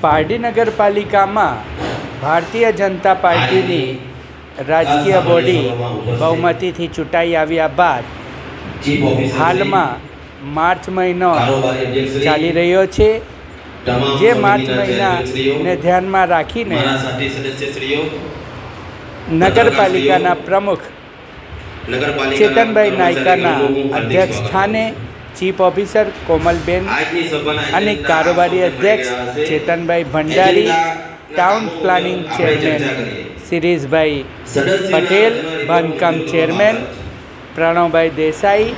પારડી નગરપાલિકામાં ભારતીય જનતા પાર્ટીની રાજકીય બોડી બહુમતીથી ચૂંટાઈ આવ્યા બાદ હાલમાં માર્ચ મહિનો ચાલી રહ્યો છે, જે માર્ચ મહિનાને ધ્યાનમાં રાખીને નગરપાલિકાના પ્રમુખ ચેતનભાઈ નાયકાના અધ્યક્ષ સ્થાને ચીફ ઓફિસર કોમલબેન અને કારોબારી અધ્યક્ષ ચેતનભાઈ ભંડારી, ટાઉન પ્લાનિંગ ચેરમેન શિરીષભાઈ પટેલ, બાંધકામ ચેરમેન પ્રણવભાઈ દેસાઈ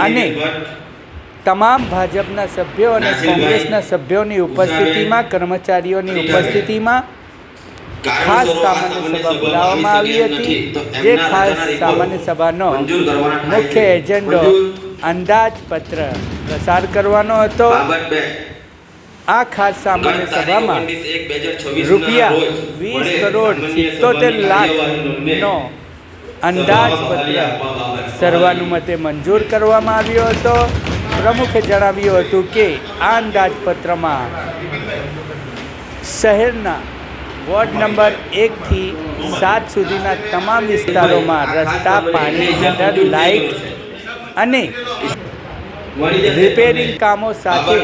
અને તમામ ભાજપના સભ્યો અને કોંગ્રેસના સભ્યોની ઉપસ્થિતિમાં, કર્મચારીઓની ઉપસ્થિતિમાં ખાસ સામાન્ય સભા બોલાવવામાં આવી હતી, જે ખાસ સામાન્ય સભાનો મુખ્ય એજન્ડો અંદાજપત્ર પ્રસાર કરવાનો હતો। આ ખાસ સામાન્ય સભામાં રૂપિયા 20,77,00,000નો અંદાજપત્ર સર્વાનુમતે મંજૂર કરવામાં આવ્યો હતો। પ્રમુખે જણાવ્યું હતું કે આ અંદાજપત્રમાં શહેરના વોર્ડ નંબર 1 થી 7 સુધીના તમામ વિસ્તારોમાં રસ્તા, પાણી, ગટર, લાઇટ અને રિપેરિંગ કામો સાથે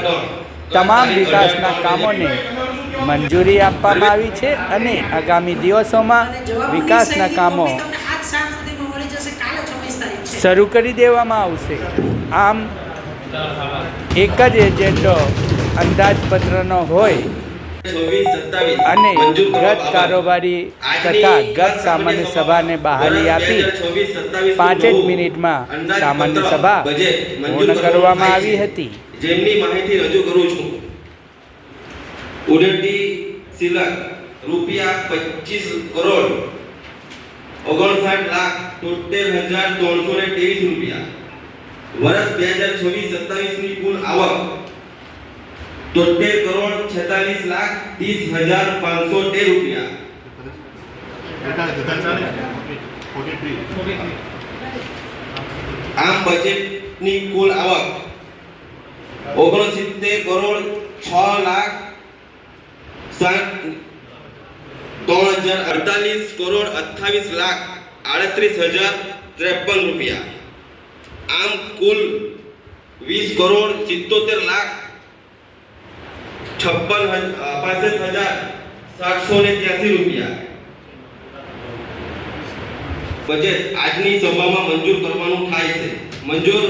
તમામ વિકાસના કામોને મંજૂરી આપવામાં આવી છે અને આગામી દિવસોમાં વિકાસના કામો શરૂ કરી દેવામાં આવશે। આમ એક જ એજન્ડો અંદાજપત્રનો હોય અને ગત કારોબારી તથા ગત સામાન્ય સભાને બહાલી આપી 5 જ મિનિટમાં સામાન્ય સભા પૂર્ણ કરવામાં આવી હતી। જેમની માહિતી રજૂ કરું છું। ઉડેટી સિલક રૂપિયા 25,59,73,323 રૂપિયા। વર્ષ 2026-27 ની કુલ આવક 73,46,30,513 રૂપિયા। આમ બજેટની કુલ આવક 69,03,48,28,38,53 રૂપિયા। આમ કુલ 20,65,63,783 રૂપિયા બજેટ આજની સભામાં મંજૂર કરવાનું થાય છે। મંજૂર।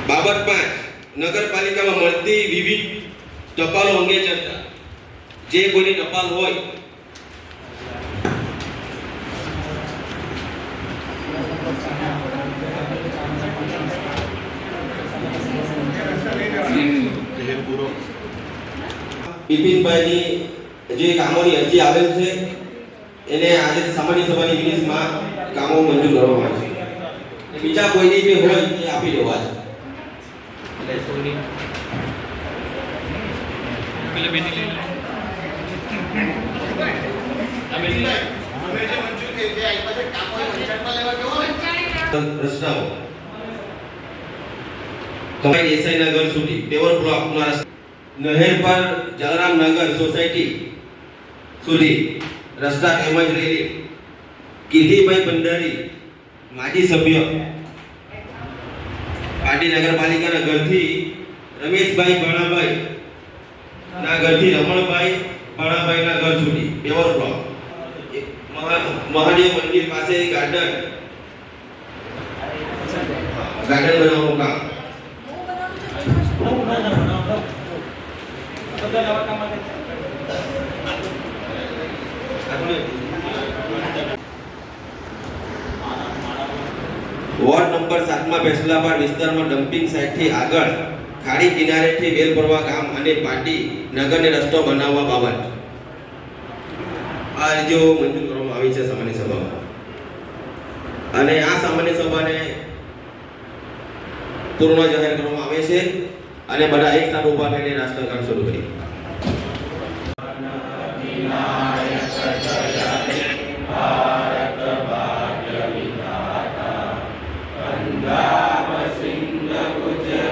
બાબત 5 નગરપાલિકામાં મળતી વિવિધ ટપાલો અંગે ચર્ચા। જે કોઈની ટપાલ હોય બિપિનભાઈની જે કામોની અરજી આવેલ છે એને આજે સામાન્ય સભાની મિનિટ્સમાં કામો મંજૂર કરવામાં આવશે। બીજા કોઈની જે હોય એ આપી દેવા છે। રસ્તાઓ કમાઈ દેસાઈના ઘર સુધી પેવર બ્લોકના નહેર પર જલારામનગર સોસાયટી સુધી રસ્તા તેમજ રેલી કીર્તિભાઈ ભંડારી માજી સભ્ય પાટી નગરપાલિકાના ઘરથી રમેશભાઈ ભાણાભાઈ ના ઘરથી રમણભાઈ ભાણાભાઈના ઘર સુધી પેવર બ્લોક। મહાદેવ મંદિર પાસે ગાર્ડન બનાવવાનું કામ। વોર્ડ નંબર 7 માં બેસલાબાદ વિસ્તારમાં ડમ્પિંગ સાઇટથી આગળ ખાડી કિનારેથી વેલ ભરવા કામ અને પાટી નગરને રસ્તો બનાવવા બાબત આ અરજીઓ મંજૂર કરવામાં આવી છે સામાન્ય સભામાં। અને આ સામાન્ય સભાને પૂર્ણ જાહેર કરવામાં આવે છે અને બધા એક સાથે ઉભા થઈને રાષ્ટ્રગાન શરૂ કરી। पंजाब सिंध गुजरात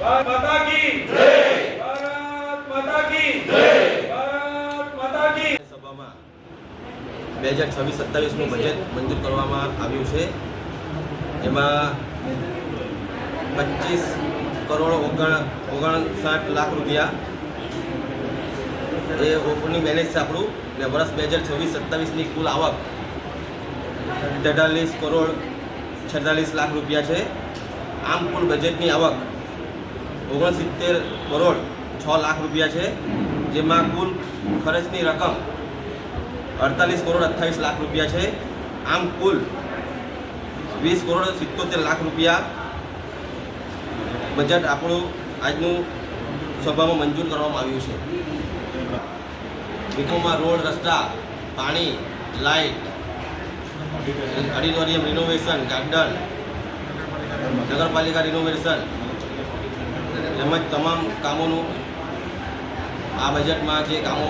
ભારત માતા કી જય ભારત માતા કી જય ભારત માતા કી સભામાં 2026-27નું બજેટ મંજૂર કરવામાં આવ્યું છે. એમાં 25,59 લાખ રૂપિયા એ ઓપનિંગ બેલેન્સ છે આપણું. ને વર્ષ 2026-27ની કુલ આવક 43,46 લાખ રૂપિયા છે. આમ કુલ બજેટની આવક 69,06 લાખ રૂપિયા છે, જેમાં કુલ ખર્ચની રકમ 48,28 લાખ રૂપિયા છે. આમ કુલ 20,77 લાખ રૂપિયા બજેટ આપણું આજનું સભામાં મંજૂર કરવામાં આવ્યું છે. વિકોમાં રોડ, રસ્તા, પાણી, લાઇટ, ઓડિટોરિયમ રિનોવેશન, ગાર્ડન, નગરપાલિકા રિનોવેશન તેમજ તમામ કામોનું આ બજેટમાં જે કામો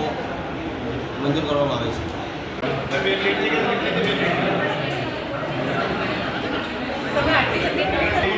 મંજૂર કરવામાં આવે છે.